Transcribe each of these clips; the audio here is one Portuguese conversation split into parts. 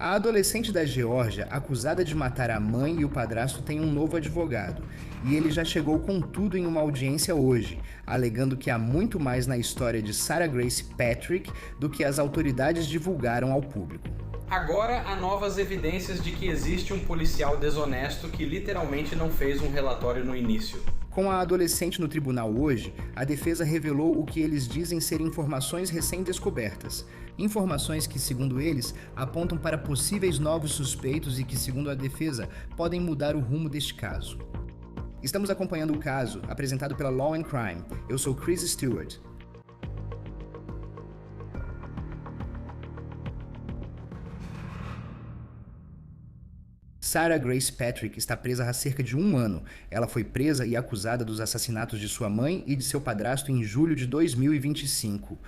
A adolescente da Geórgia, acusada de matar a mãe e o padrasto, tem um novo advogado. E ele já chegou com tudo em uma audiência hoje, alegando que há muito mais na história de Sarah Grace Patrick do que as autoridades divulgaram ao público. Agora há novas evidências de que existe um policial desonesto que literalmente não fez um relatório no início. Com a adolescente no tribunal hoje, a defesa revelou o que eles dizem ser informações recém-descobertas. Informações que, segundo eles, apontam para possíveis novos suspeitos e que, segundo a defesa, podem mudar o rumo deste caso. Estamos acompanhando o caso, apresentado pela Law and Crime. Eu sou Chris Stewart. Sarah Grace Patrick está presa há cerca de 1 ano. Ela foi presa e acusada dos assassinatos de sua mãe e de seu padrasto em julho de 2025.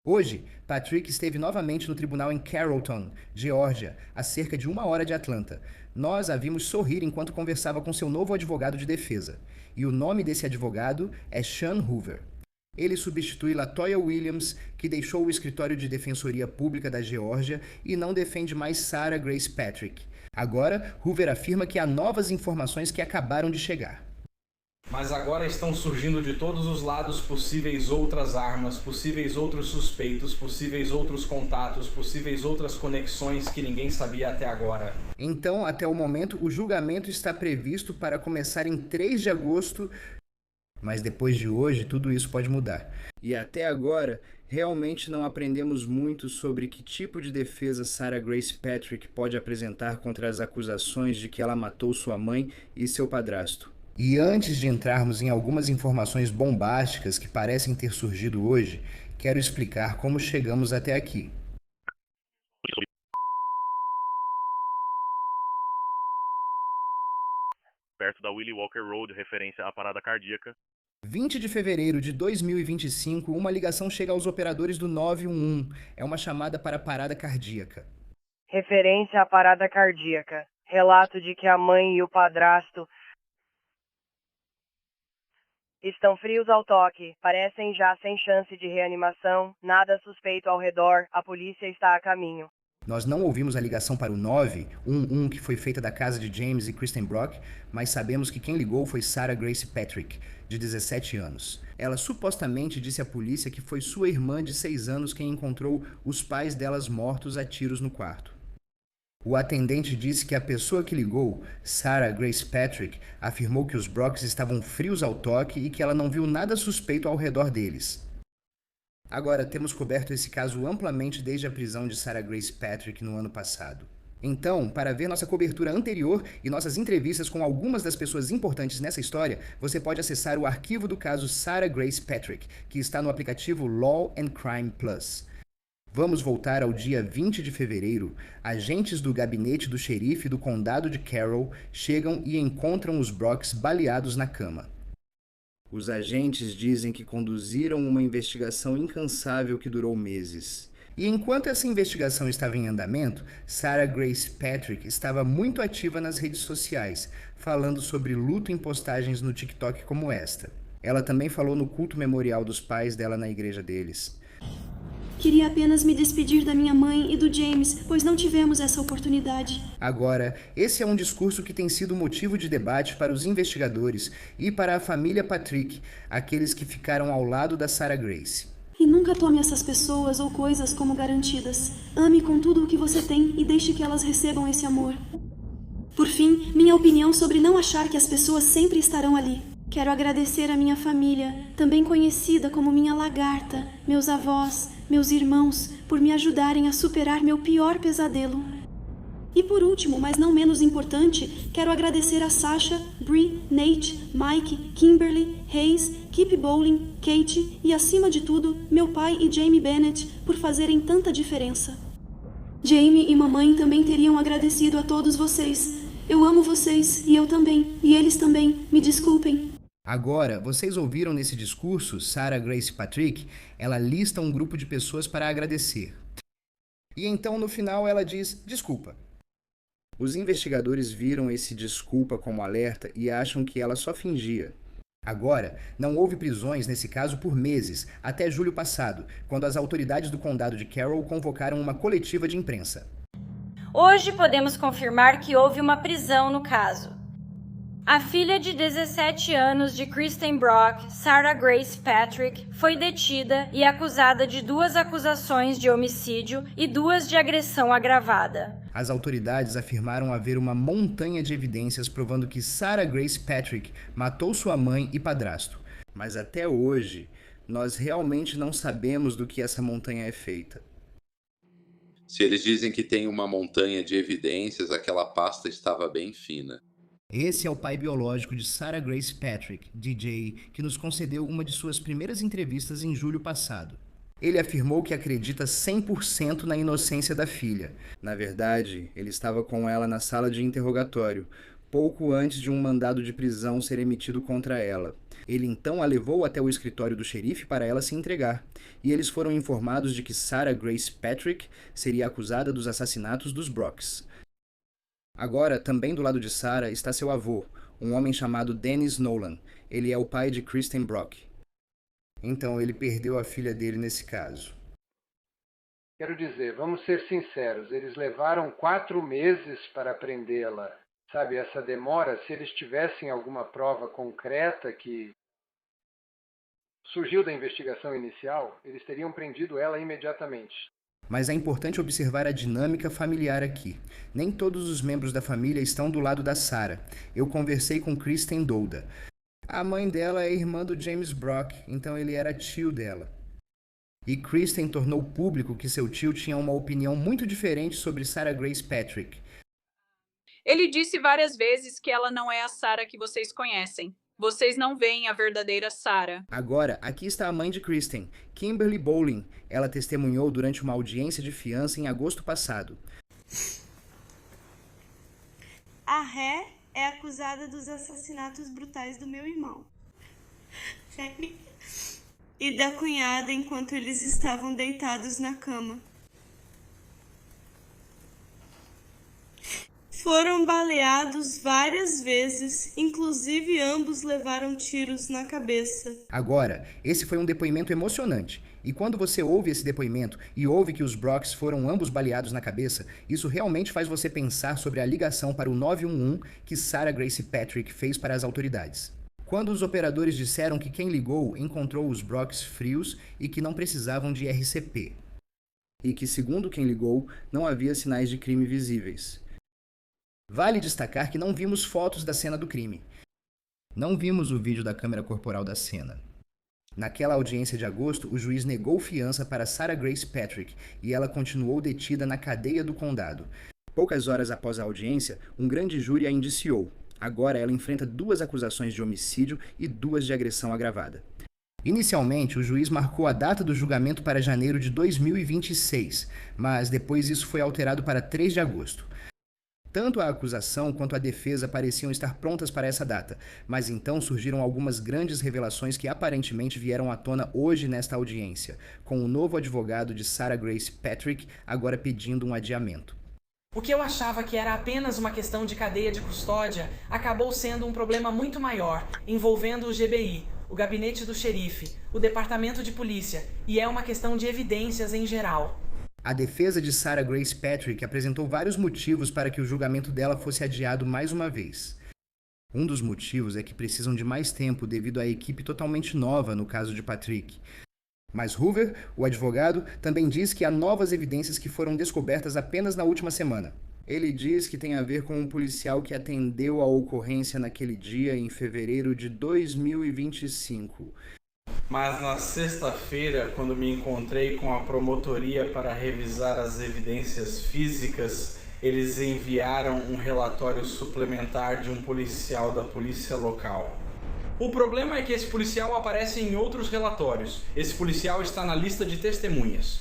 Hoje, Patrick esteve novamente no tribunal em Carrollton, Geórgia, a cerca de 1 hora de Atlanta. Nós a vimos sorrir enquanto conversava com seu novo advogado de defesa. E o nome desse advogado é Sean Hoover. Ele substitui Latoya Williams, que deixou o escritório de defensoria pública da Geórgia e não defende mais Sarah Grace Patrick. Agora, Hoover afirma que há novas informações que acabaram de chegar. Mas agora estão surgindo de todos os lados possíveis outras armas, possíveis outros suspeitos, possíveis outros contatos, possíveis outras conexões que ninguém sabia até agora. Então, até o momento, o julgamento está previsto para começar em 3 de agosto, mas depois de hoje tudo isso pode mudar. E até agora, realmente não aprendemos muito sobre que tipo de defesa Sarah Grace Patrick pode apresentar contra as acusações de que ela matou sua mãe e seu padrasto. E antes de entrarmos em algumas informações bombásticas que parecem ter surgido hoje, quero explicar como chegamos até aqui. Perto da Willie Walker Road, referência à parada cardíaca. 20 de fevereiro de 2025, uma ligação chega aos operadores do 911. É uma chamada para parada cardíaca. Referência à parada cardíaca. Relato de que a mãe e o padrasto estão frios ao toque, parecem já sem chance de reanimação, nada suspeito ao redor, a polícia está a caminho. Nós não ouvimos a ligação para o 911 que foi feita da casa de James e Kristen Brock, mas sabemos que quem ligou foi Sarah Grace Patrick, de 17 anos. Ela supostamente disse à polícia que foi sua irmã de 6 anos quem encontrou os pais delas mortos a tiros no quarto. O atendente disse que a pessoa que ligou, Sarah Grace Patrick, afirmou que os Brocks estavam frios ao toque e que ela não viu nada suspeito ao redor deles. Agora, temos coberto esse caso amplamente desde a prisão de Sarah Grace Patrick no ano passado. Então, para ver nossa cobertura anterior e nossas entrevistas com algumas das pessoas importantes nessa história, você pode acessar o arquivo do caso Sarah Grace Patrick, que está no aplicativo Law and Crime Plus. Vamos voltar ao dia 20 de fevereiro. Agentes do gabinete do xerife do condado de Carroll chegam e encontram os Brocks baleados na cama. Os agentes dizem que conduziram uma investigação incansável que durou meses. E enquanto essa investigação estava em andamento, Sarah Grace Patrick estava muito ativa nas redes sociais, falando sobre luto em postagens no TikTok como esta. Ela também falou no culto memorial dos pais dela na igreja deles. Queria apenas me despedir da minha mãe e do James, pois não tivemos essa oportunidade. Agora, esse é um discurso que tem sido motivo de debate para os investigadores e para a família Patrick, aqueles que ficaram ao lado da Sarah Grace. E nunca tome essas pessoas ou coisas como garantidas. Ame com tudo o que você tem e deixe que elas recebam esse amor. Por fim, minha opinião sobre não achar que as pessoas sempre estarão ali. Quero agradecer à minha família, também conhecida como minha lagarta, meus avós, meus irmãos, por me ajudarem a superar meu pior pesadelo. E por último, mas não menos importante, quero agradecer a Sasha, Bree, Nate, Mike, Kimberly, Hayes, Kip Bowling, Kate e, acima de tudo, meu pai e Jamie Bennett por fazerem tanta diferença. Jamie e mamãe também teriam agradecido a todos vocês. Eu amo vocês, e eu também, e eles também, me desculpem. Agora, vocês ouviram nesse discurso, Sarah Grace Patrick, ela lista um grupo de pessoas para agradecer. E então, no final, ela diz, desculpa. Os investigadores viram esse desculpa como alerta e acham que ela só fingia. Agora, não houve prisões nesse caso por meses, até julho passado, quando as autoridades do condado de Carroll convocaram uma coletiva de imprensa. Hoje podemos confirmar que houve uma prisão no caso. A filha de 17 anos de Kristen Brock, Sarah Grace Patrick, foi detida e acusada de 2 acusações de homicídio e 2 de agressão agravada. As autoridades afirmaram haver uma montanha de evidências provando que Sarah Grace Patrick matou sua mãe e padrasto. Mas até hoje, nós realmente não sabemos do que essa montanha é feita. Se eles dizem que tem uma montanha de evidências, aquela pasta estava bem fina. Esse é o pai biológico de Sarah Grace Patrick, DJ, que nos concedeu uma de suas primeiras entrevistas em julho passado. Ele afirmou que acredita 100% na inocência da filha. Na verdade, ele estava com ela na sala de interrogatório, pouco antes de um mandado de prisão ser emitido contra ela. Ele então a levou até o escritório do xerife para ela se entregar, e eles foram informados de que Sarah Grace Patrick seria acusada dos assassinatos dos Brocks. Agora, também do lado de Sarah, está seu avô, um homem chamado Dennis Nolan. Ele é o pai de Kristen Brock. Então, ele perdeu a filha dele nesse caso. Quero dizer, vamos ser sinceros, eles levaram 4 meses para prendê-la. Sabe, essa demora, se eles tivessem alguma prova concreta que surgiu da investigação inicial, eles teriam prendido ela imediatamente. Mas é importante observar a dinâmica familiar aqui. Nem todos os membros da família estão do lado da Sarah. Eu conversei com Kristen Douda. A mãe dela é irmã do James Brock, então ele era tio dela. E Kristen tornou público que seu tio tinha uma opinião muito diferente sobre Sarah Grace Patrick. Ele disse várias vezes que ela não é a Sarah que vocês conhecem. Vocês não veem a verdadeira Sarah. Agora, aqui está a mãe de Kristen, Kimberly Bowling. Ela testemunhou durante uma audiência de fiança em agosto passado. A Ré é acusada dos assassinatos brutais do meu irmão e da cunhada enquanto eles estavam deitados na cama. Foram baleados várias vezes, inclusive ambos levaram tiros na cabeça. Agora, esse foi um depoimento emocionante. E quando você ouve esse depoimento e ouve que os Brocks foram ambos baleados na cabeça, isso realmente faz você pensar sobre a ligação para o 911 que Sarah Grace Patrick fez para as autoridades. Quando os operadores disseram que quem ligou encontrou os Brocks frios e que não precisavam de RCP. E que, segundo quem ligou, não havia sinais de crime visíveis. Vale destacar que não vimos fotos da cena do crime. Não vimos o vídeo da câmera corporal da cena. Naquela audiência de agosto, o juiz negou fiança para Sarah Grace Patrick e ela continuou detida na cadeia do condado. Poucas horas após a audiência, um grande júri a indiciou. Agora ela enfrenta 2 acusações de homicídio e 2 de agressão agravada. Inicialmente, o juiz marcou a data do julgamento para janeiro de 2026, mas depois isso foi alterado para 3 de agosto. Tanto a acusação quanto a defesa pareciam estar prontas para essa data, mas então surgiram algumas grandes revelações que aparentemente vieram à tona hoje nesta audiência, com o novo advogado de Sarah Grace Patrick agora pedindo um adiamento. O que eu achava que era apenas uma questão de cadeia de custódia acabou sendo um problema muito maior, envolvendo o GBI, o gabinete do xerife, o departamento de polícia, e é uma questão de evidências em geral. A defesa de Sarah Grace Patrick apresentou vários motivos para que o julgamento dela fosse adiado mais uma vez. Um dos motivos é que precisam de mais tempo devido à equipe totalmente nova no caso de Patrick. Mas Hoover, o advogado, também diz que há novas evidências que foram descobertas apenas na última semana. Ele diz que tem a ver com um policial que atendeu a ocorrência naquele dia em fevereiro de 2025. Mas na sexta-feira, quando me encontrei com a promotoria para revisar as evidências físicas, eles enviaram um relatório suplementar de um policial da polícia local. O problema é que esse policial aparece em outros relatórios. Esse policial está na lista de testemunhas.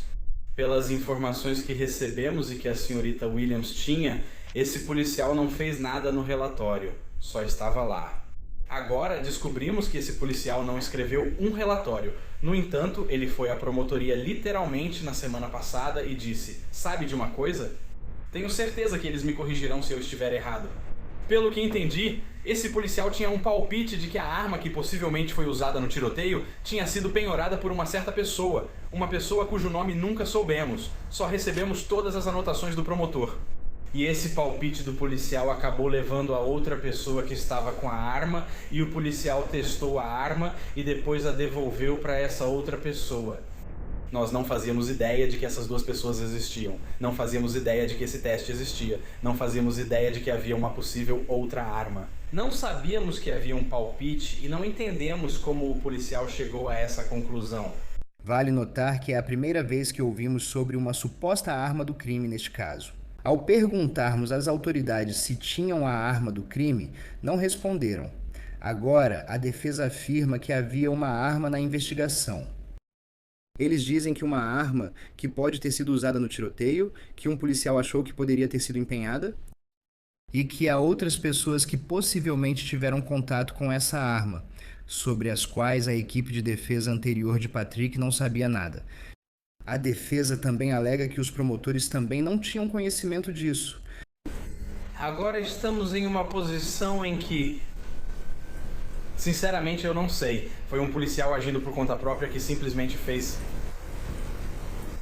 Pelas informações que recebemos e que a senhorita Williams tinha, esse policial não fez nada no relatório, só estava lá. Agora descobrimos que esse policial não escreveu um relatório. No entanto, ele foi à promotoria literalmente na semana passada e disse: "Sabe de uma coisa? Tenho certeza que eles me corrigirão se eu estiver errado." Pelo que entendi, esse policial tinha um palpite de que a arma que possivelmente foi usada no tiroteio tinha sido penhorada por uma certa pessoa, uma pessoa cujo nome nunca soubemos. Só recebemos todas as anotações do promotor. E esse palpite do policial acabou levando a outra pessoa que estava com a arma, e o policial testou a arma e depois a devolveu para essa outra pessoa. Nós não fazíamos ideia de que essas duas pessoas existiam. Não fazíamos ideia de que esse teste existia. Não fazíamos ideia de que havia uma possível outra arma. Não sabíamos que havia um palpite e não entendemos como o policial chegou a essa conclusão. Vale notar que é a primeira vez que ouvimos sobre uma suposta arma do crime neste caso. Ao perguntarmos às autoridades se tinham a arma do crime, não responderam. Agora, a defesa afirma que havia uma arma na investigação. Eles dizem que uma arma que pode ter sido usada no tiroteio, que um policial achou que poderia ter sido empenhada, e que há outras pessoas que possivelmente tiveram contato com essa arma, sobre as quais a equipe de defesa anterior de Patrick não sabia nada. A defesa também alega que os promotores também não tinham conhecimento disso. Agora estamos em uma posição em que, sinceramente, eu não sei. Foi um policial agindo por conta própria que simplesmente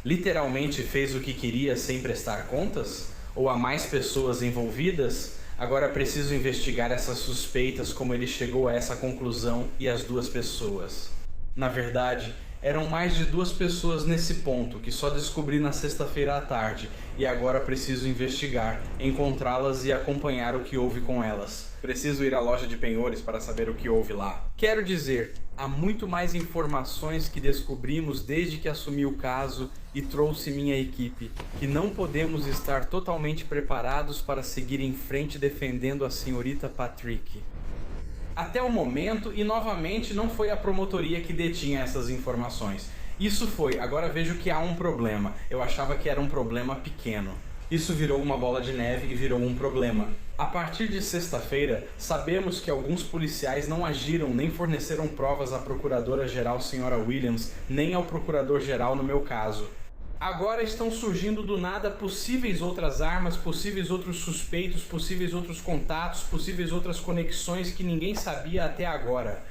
literalmente fez o que queria sem prestar contas? Ou há mais pessoas envolvidas? Agora preciso investigar essas suspeitas, como ele chegou a essa conclusão e as duas pessoas. Na verdade, eram mais de 2 pessoas nesse ponto, que só descobri na sexta-feira à tarde, e agora preciso investigar, encontrá-las e acompanhar o que houve com elas. Preciso ir à loja de penhores para saber o que houve lá. Quero dizer, há muito mais informações que descobrimos desde que assumi o caso e trouxe minha equipe, que não podemos estar totalmente preparados para seguir em frente defendendo a senhorita Patrick. Até o momento, e novamente, não foi a promotoria que detinha essas informações. Isso foi, agora vejo que há um problema. Eu achava que era um problema pequeno. Isso virou uma bola de neve e virou um problema. A partir de sexta-feira, sabemos que alguns policiais não agiram nem forneceram provas à Procuradora-Geral Sra. Williams, nem ao Procurador-Geral no meu caso. Agora estão surgindo do nada possíveis outras armas, possíveis outros suspeitos, possíveis outros contatos, possíveis outras conexões que ninguém sabia até agora.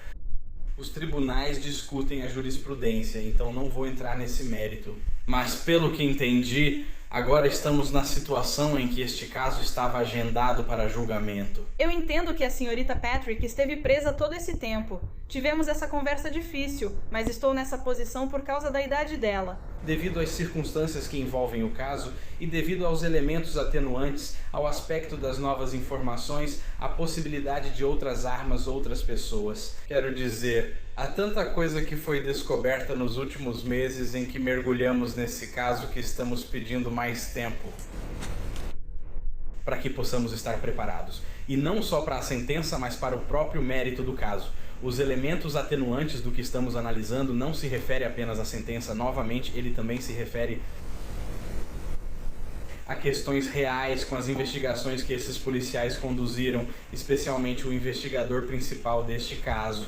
Os tribunais discutem a jurisprudência, então não vou entrar nesse mérito. Mas pelo que entendi, agora estamos na situação em que este caso estava agendado para julgamento. Eu entendo que a senhorita Patrick esteve presa todo esse tempo. Tivemos essa conversa difícil, mas estou nessa posição por causa da idade dela. Devido às circunstâncias que envolvem o caso e devido aos elementos atenuantes, ao aspecto das novas informações, à possibilidade de outras armas, outras pessoas. Quero dizer, há tanta coisa que foi descoberta nos últimos meses em que mergulhamos nesse caso que estamos pedindo mais tempo para que possamos estar preparados. E não só para a sentença, mas para o próprio mérito do caso. Os elementos atenuantes do que estamos analisando não se refere apenas à sentença. Novamente, ele também se refere a questões reais com as investigações que esses policiais conduziram, especialmente o investigador principal deste caso.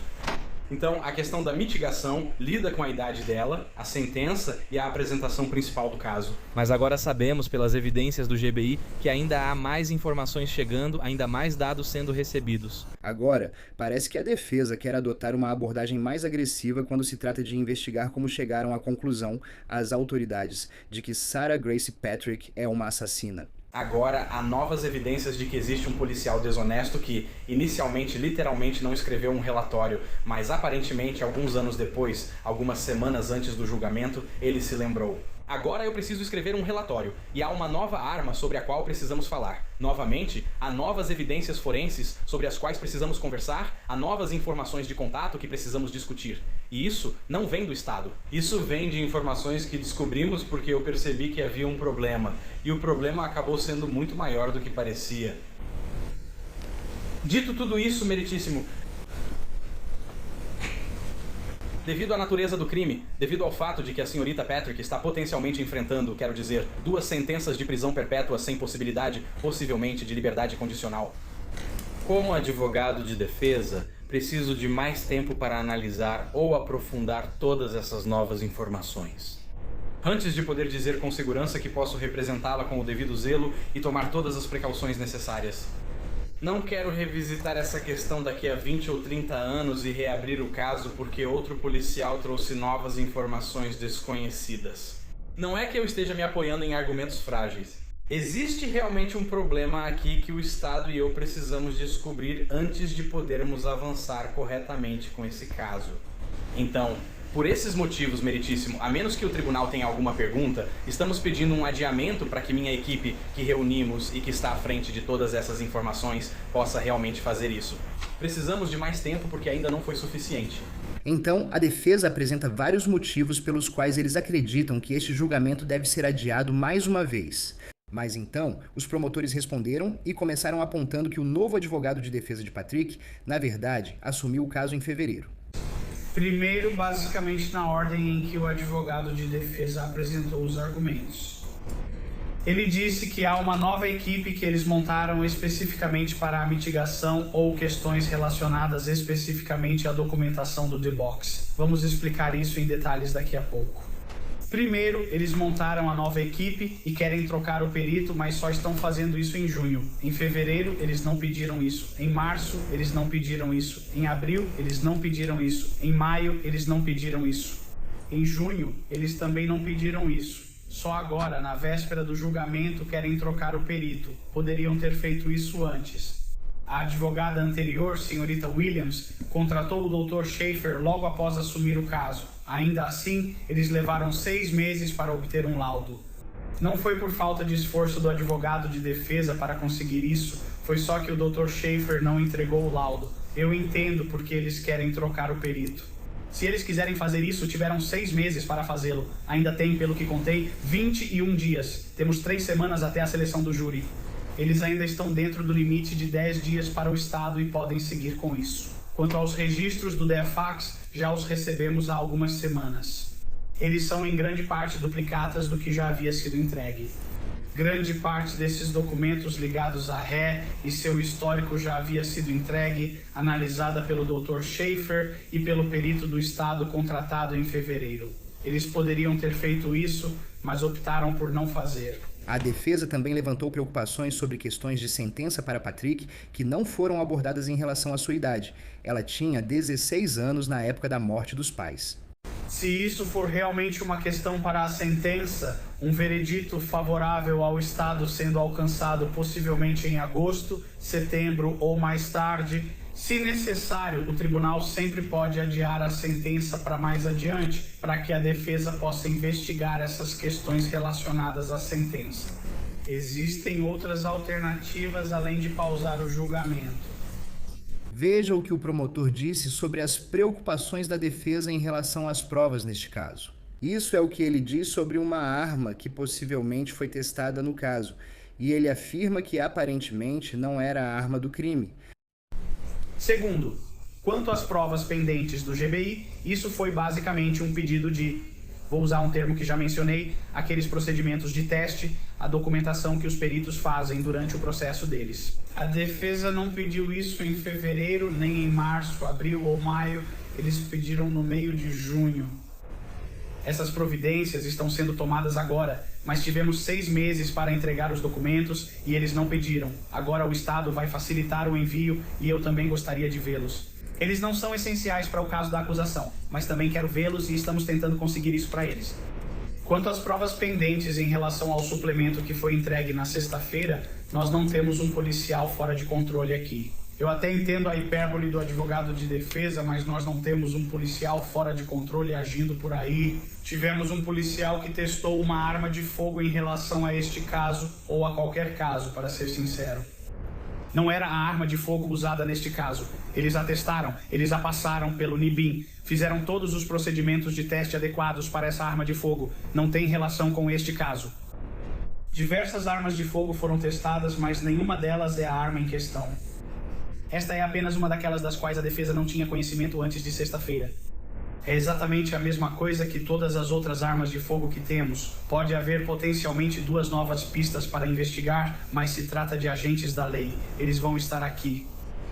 Então, a questão da mitigação lida com a idade dela, a sentença e a apresentação principal do caso. Mas agora sabemos, pelas evidências do GBI, que ainda há mais informações chegando, ainda mais dados sendo recebidos. Agora, parece que a defesa quer adotar uma abordagem mais agressiva quando se trata de investigar como chegaram à conclusão as autoridades de que Sarah Grace Patrick é uma assassina. Agora, há novas evidências de que existe um policial desonesto que, inicialmente, literalmente não escreveu um relatório, mas aparentemente, alguns anos depois, algumas semanas antes do julgamento, ele se lembrou. Agora eu preciso escrever um relatório, e há uma nova arma sobre a qual precisamos falar. Novamente, há novas evidências forenses sobre as quais precisamos conversar, há novas informações de contato que precisamos discutir. E isso não vem do Estado. Isso vem de informações que descobrimos porque eu percebi que havia um problema. E o problema acabou sendo muito maior do que parecia. Dito tudo isso, meritíssimo, devido à natureza do crime, devido ao fato de que a senhorita Patrick está potencialmente enfrentando, quero dizer, 2 sentenças de prisão perpétua sem possibilidade, possivelmente, de liberdade condicional. Como advogado de defesa, preciso de mais tempo para analisar ou aprofundar todas essas novas informações, antes de poder dizer com segurança que posso representá-la com o devido zelo e tomar todas as precauções necessárias. Não quero revisitar essa questão daqui a 20 ou 30 anos e reabrir o caso porque outro policial trouxe novas informações desconhecidas. Não é que eu esteja me apoiando em argumentos frágeis. Existe realmente um problema aqui que o Estado e eu precisamos descobrir antes de podermos avançar corretamente com esse caso. Então, por esses motivos, meritíssimo, a menos que o tribunal tenha alguma pergunta, estamos pedindo um adiamento para que minha equipe que reunimos e que está à frente de todas essas informações possa realmente fazer isso. Precisamos de mais tempo porque ainda não foi suficiente. Então, a defesa apresenta vários motivos pelos quais eles acreditam que este julgamento deve ser adiado mais uma vez. Mas então, os promotores responderam e começaram apontando que o novo advogado de defesa de Patrick, na verdade, assumiu o caso em fevereiro. Primeiro, basicamente na ordem em que o advogado de defesa apresentou os argumentos. Ele disse que há uma nova equipe que eles montaram especificamente para a mitigação ou questões relacionadas especificamente à documentação do The Box. Vamos explicar isso em detalhes daqui a pouco. Primeiro, eles montaram a nova equipe e querem trocar o perito, mas só estão fazendo isso em junho. Em fevereiro, eles não pediram isso. Em março, eles não pediram isso. Em abril, eles não pediram isso. Em maio, eles não pediram isso. Em junho, eles também não pediram isso. Só agora, na véspera do julgamento, querem trocar o perito. Poderiam ter feito isso antes. A advogada anterior, senhorita Williams, contratou o Dr. Schaefer logo após assumir o caso. Ainda assim, eles levaram 6 meses para obter um laudo. Não foi por falta de esforço do advogado de defesa para conseguir isso, foi só que o Dr. Schaefer não entregou o laudo. Eu entendo porque eles querem trocar o perito. Se eles quiserem fazer isso, tiveram 6 meses para fazê-lo. Ainda tem, pelo que contei, 21 dias. Temos 3 semanas até a seleção do júri. Eles ainda estão dentro do limite de 10 dias para o Estado e podem seguir com isso. Quanto aos registros do DFAX, já os recebemos há algumas semanas. Eles são em grande parte duplicatas do que já havia sido entregue. Grande parte desses documentos ligados à ré e seu histórico já havia sido entregue, analisada pelo Dr. Schaefer e pelo perito do Estado contratado em fevereiro. Eles poderiam ter feito isso, mas optaram por não fazer. A defesa também levantou preocupações sobre questões de sentença para Patrick que não foram abordadas em relação à sua idade. Ela tinha 16 anos na época da morte dos pais. Se isso for realmente uma questão para a sentença, um veredito favorável ao Estado sendo alcançado possivelmente em agosto, setembro ou mais tarde, se necessário, o tribunal sempre pode adiar a sentença para mais adiante, para que a defesa possa investigar essas questões relacionadas à sentença. Existem outras alternativas além de pausar o julgamento. Veja o que o promotor disse sobre as preocupações da defesa em relação às provas neste caso. Isso é o que ele diz sobre uma arma que possivelmente foi testada no caso, e ele afirma que aparentemente não era a arma do crime. Segundo, quanto às provas pendentes do GBI, isso foi basicamente um pedido de, vou usar um termo que já mencionei, aqueles procedimentos de teste, a documentação que os peritos fazem durante o processo deles. A defesa não pediu isso em fevereiro, nem em março, abril ou maio, eles pediram no meio de junho. Essas providências estão sendo tomadas agora, mas tivemos 6 meses para entregar os documentos e eles não pediram. Agora o Estado vai facilitar o envio e eu também gostaria de vê-los. Eles não são essenciais para o caso da acusação, mas também quero vê-los e estamos tentando conseguir isso para eles. Quanto às provas pendentes em relação ao suplemento que foi entregue na sexta-feira, nós não temos um policial fora de controle aqui. Eu até entendo a hipérbole do advogado de defesa, mas nós não temos um policial fora de controle agindo por aí. Tivemos um policial que testou uma arma de fogo em relação a este caso, ou a qualquer caso, para ser sincero. Não era a arma de fogo usada neste caso. Eles a testaram, eles a passaram pelo NIBIN, fizeram todos os procedimentos de teste adequados para essa arma de fogo. Não tem relação com este caso. Diversas armas de fogo foram testadas, mas nenhuma delas é a arma em questão. Esta é apenas uma daquelas das quais a defesa não tinha conhecimento antes de sexta-feira. É exatamente a mesma coisa que todas as outras armas de fogo que temos. Pode haver potencialmente 2 novas pistas para investigar, mas se trata de agentes da lei. Eles vão estar aqui.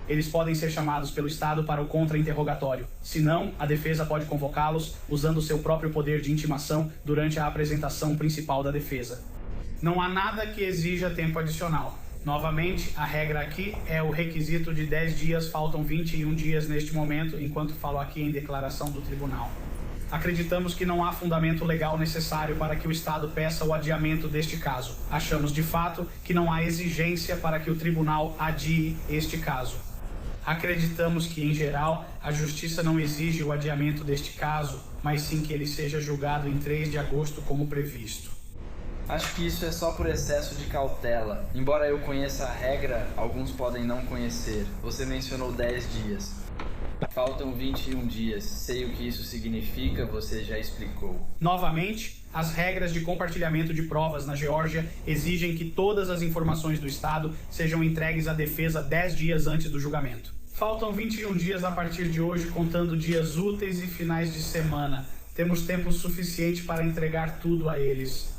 Eles podem ser chamados pelo Estado para o contra-interrogatório. Se não, a defesa pode convocá-los usando seu próprio poder de intimação durante a apresentação principal da defesa. Não há nada que exija tempo adicional. Novamente, a regra aqui é o requisito de 10 dias, faltam 21 dias neste momento, enquanto falo aqui em declaração do tribunal. Acreditamos que não há fundamento legal necessário para que o Estado peça o adiamento deste caso. Achamos, de fato, que não há exigência para que o tribunal adie este caso. Acreditamos que, em geral, a Justiça não exige o adiamento deste caso, mas sim que ele seja julgado em 3 de agosto como previsto. Acho que isso é só por excesso de cautela. Embora eu conheça a regra, alguns podem não conhecer. Você mencionou 10 dias. Faltam 21 dias. Sei o que isso significa, você já explicou. Novamente, as regras de compartilhamento de provas na Geórgia exigem que todas as informações do Estado sejam entregues à defesa 10 dias antes do julgamento. Faltam 21 dias a partir de hoje, contando dias úteis e finais de semana. Temos tempo suficiente para entregar tudo a eles.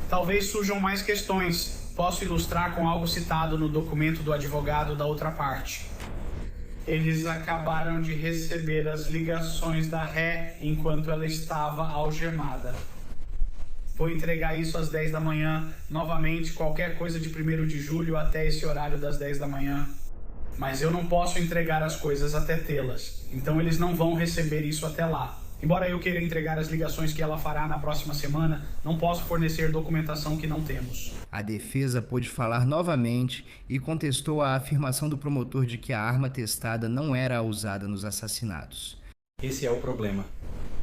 Talvez surjam mais questões. Posso ilustrar com algo citado no documento do advogado da outra parte. Eles acabaram de receber as ligações da ré enquanto ela estava algemada. Vou entregar isso às 10 da manhã. Novamente, qualquer coisa de 1º de julho até esse horário das 10 da manhã. Mas eu não posso entregar as coisas até tê-las. Então eles não vão receber isso até lá. Embora eu queira entregar as ligações que ela fará na próxima semana, não posso fornecer documentação que não temos. A defesa pôde falar novamente e contestou a afirmação do promotor de que a arma testada não era a usada nos assassinatos. Esse é o problema.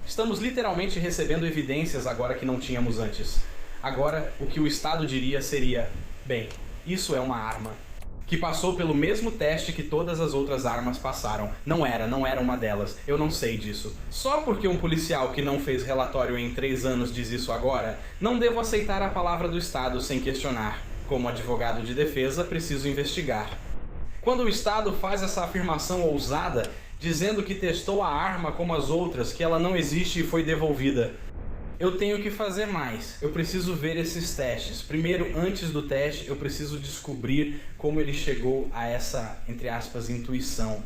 Estamos literalmente recebendo evidências agora que não tínhamos antes. Agora, o que o Estado diria seria: bem, isso é uma arma que passou pelo mesmo teste que todas as outras armas passaram. Não era uma delas. Eu não sei disso. Só porque um policial que não fez relatório em 3 anos diz isso agora, não devo aceitar a palavra do Estado sem questionar. Como advogado de defesa, preciso investigar. Quando o Estado faz essa afirmação ousada, dizendo que testou a arma como as outras, que ela não existe e foi devolvida, eu tenho que fazer mais. Eu preciso ver esses testes. Primeiro, antes do teste, eu preciso descobrir como ele chegou a essa, entre aspas, intuição.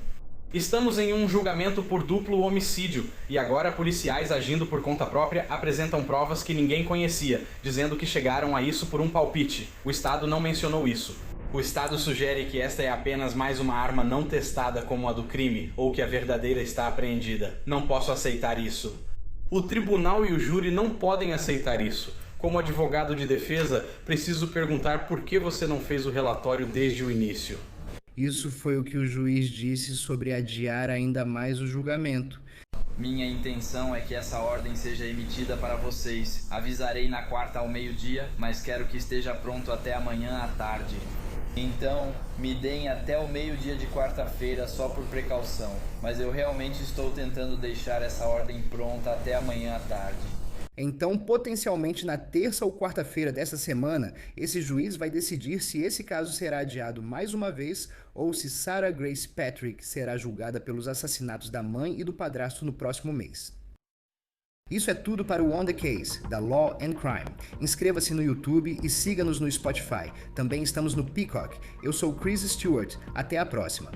Estamos em um julgamento por duplo homicídio, e agora policiais agindo por conta própria apresentam provas que ninguém conhecia, dizendo que chegaram a isso por um palpite. O Estado não mencionou isso. O Estado sugere que esta é apenas mais uma arma não testada como a do crime, ou que a verdadeira está apreendida. Não posso aceitar isso. O tribunal e o júri não podem aceitar isso. Como advogado de defesa, preciso perguntar por que você não fez o relatório desde o início. Isso foi o que o juiz disse sobre adiar ainda mais o julgamento. Minha intenção é que essa ordem seja emitida para vocês. Avisarei na quarta ao meio-dia, mas quero que esteja pronto até amanhã à tarde. Então, me deem até o meio-dia de quarta-feira só por precaução, mas eu realmente estou tentando deixar essa ordem pronta até amanhã à tarde. Então, potencialmente na terça ou quarta-feira dessa semana, esse juiz vai decidir se esse caso será adiado mais uma vez ou se Sarah Grace Patrick será julgada pelos assassinatos da mãe e do padrasto no próximo mês. Isso é tudo para o On The Case, da Law and Crime. Inscreva-se no YouTube e siga-nos no Spotify. Também estamos no Peacock. Eu sou Chris Stewart. Até a próxima.